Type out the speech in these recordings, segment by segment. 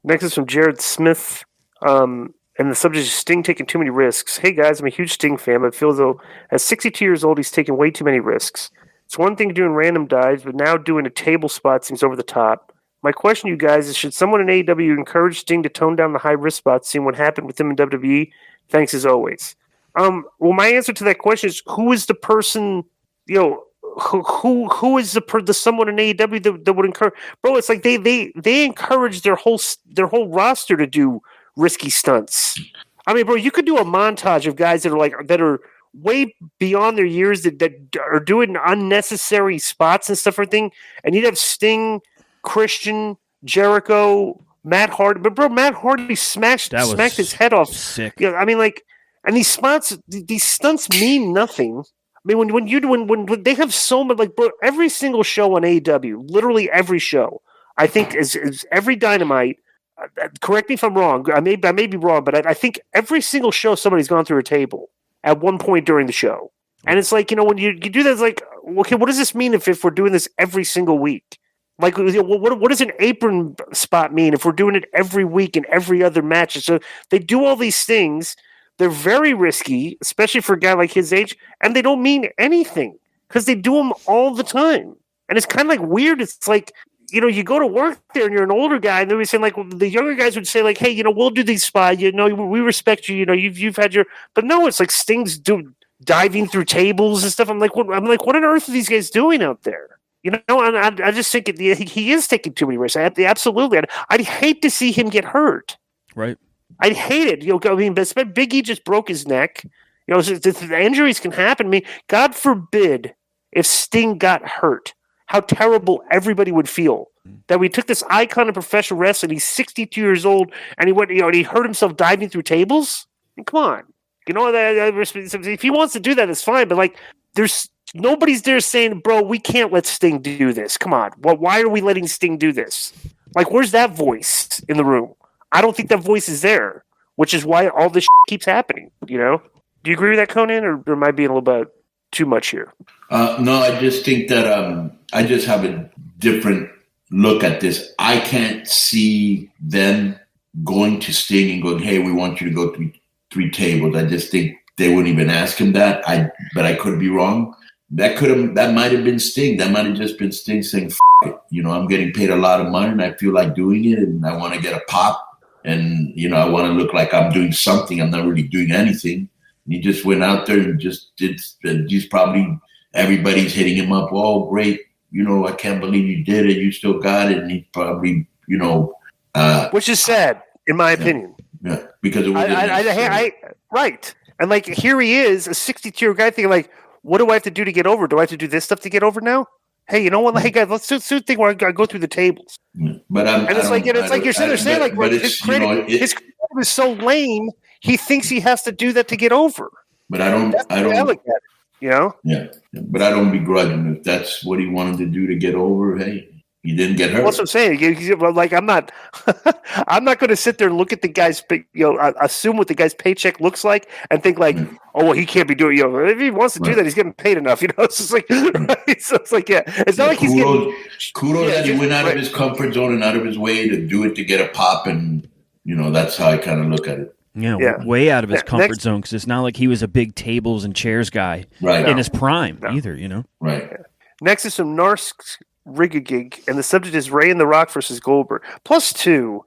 Next is from Jared Smith. And the subject is Sting taking too many risks. Hey guys, I'm a huge Sting fan, but I feel as though at 62 years old, he's taking way too many risks. It's one thing doing random dives, but now doing a table spot seems over the top. My question to you guys is, should someone in AEW encourage Sting to tone down the high risk spots, seeing what happened with him in WWE? Thanks as always. Well, my answer to that question is, who is the person, who is the someone in AEW that would encourage? Bro, it's like they encourage their whole roster to do risky stunts. I mean, bro, you could do a montage of guys that are way beyond their years that are doing unnecessary spots and stuff, everything. And you'd have Sting, Christian, Jericho, Matt Hardy. But bro, Matt Hardy smacked his head off. Sick. Yeah, I mean, like, and these stunts mean nothing. I mean, when they have so much, like, bro, every single show on AEW, literally every show, I think is every Dynamite. Correct me if I'm wrong. I may be wrong, but I think every single show somebody's gone through a table at one point during the show. And it's like, when you do that, it's like, okay, what does this mean if we're doing this every single week? Like, what does an apron spot mean if we're doing it every week in every other match? So they do all these things. They're very risky, especially for a guy like his age, and they don't mean anything because they do them all the time. And it's kind of like weird. It's like, you go to work there and you're an older guy, and they'll be saying, like, the younger guys would say, like, hey, we'll do these spots. We respect you. You've had your, but no, it's like Sting's diving through tables and stuff. I'm like, what on earth are these guys doing out there? And I just think he is taking too many risks. Absolutely. I'd hate to see him get hurt. Right. I'd hate it. I mean, but Big E just broke his neck. The injuries can happen. I mean, God forbid if Sting got hurt, how terrible everybody would feel that we took this icon of professional wrestling. He's 62 years old, and he went, and he hurt himself diving through tables. I mean, come on, if he wants to do that, it's fine. But like, there's nobody's there saying, "Bro, we can't let Sting do this." Come on, why are we letting Sting do this? Like, where's that voice in the room? I don't think that voice is there, which is why all this keeps happening. Do you agree with that, Konnan, or am I being a little bit too much here? No, I just think that I just have a different look at this. I can't see them going to Sting and going, "Hey, we want you to go through three tables." I just think they wouldn't even ask him that. But I could be wrong. That might have been Sting. That might have just been Sting saying, "F it. I'm getting paid a lot of money and I feel like doing it and I want to get a pop and I want to look like I'm doing something. I'm not really doing anything." And he just went out there and just did. He's probably. Everybody's hitting him up. "Oh, great. I can't believe you did it. You still got it." And he probably, which is sad, in my opinion. Yeah, because it was right. And like, here he is, a 62-year-old guy thinking, like, what do I have to do to get over? Do I have to do this stuff to get over now? Hey, you know what? Hey, guys, let's do the thing where I go through the tables. Yeah. But it's like you're sitting there saying, like, his credit is so lame, he thinks he has to do that to get over. But I don't look at it. Yeah, but I don't begrudge him if that's what he wanted to do to get over. Hey, he didn't get hurt. That's what I'm saying. Like, I'm not going to sit there and look at the guy's, assume what the guy's paycheck looks like and think like, oh, well, he can't be doing. If he wants to do that, he's getting paid enough. It's just like, so it's like, it's not like he's getting kudos that he went out of his comfort zone and out of his way to do it to get a pop, and that's how I kind of look at it. Way out of his comfort zone, because it's not like he was a big tables and chairs guy in his prime either, Right. Next is some Narsk Rigagig, and the subject is Ray and The Rock versus Goldberg. +2,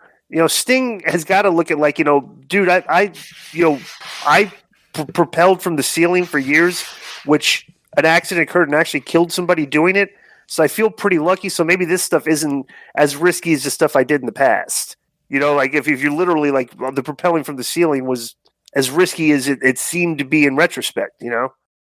Sting has got to look at, like, dude, I propelled from the ceiling for years, which an accident occurred and actually killed somebody doing it. So I feel pretty lucky. So maybe this stuff isn't as risky as the stuff I did in the past. Like if you literally, like, the propelling from the ceiling was as risky as it seemed to be in retrospect,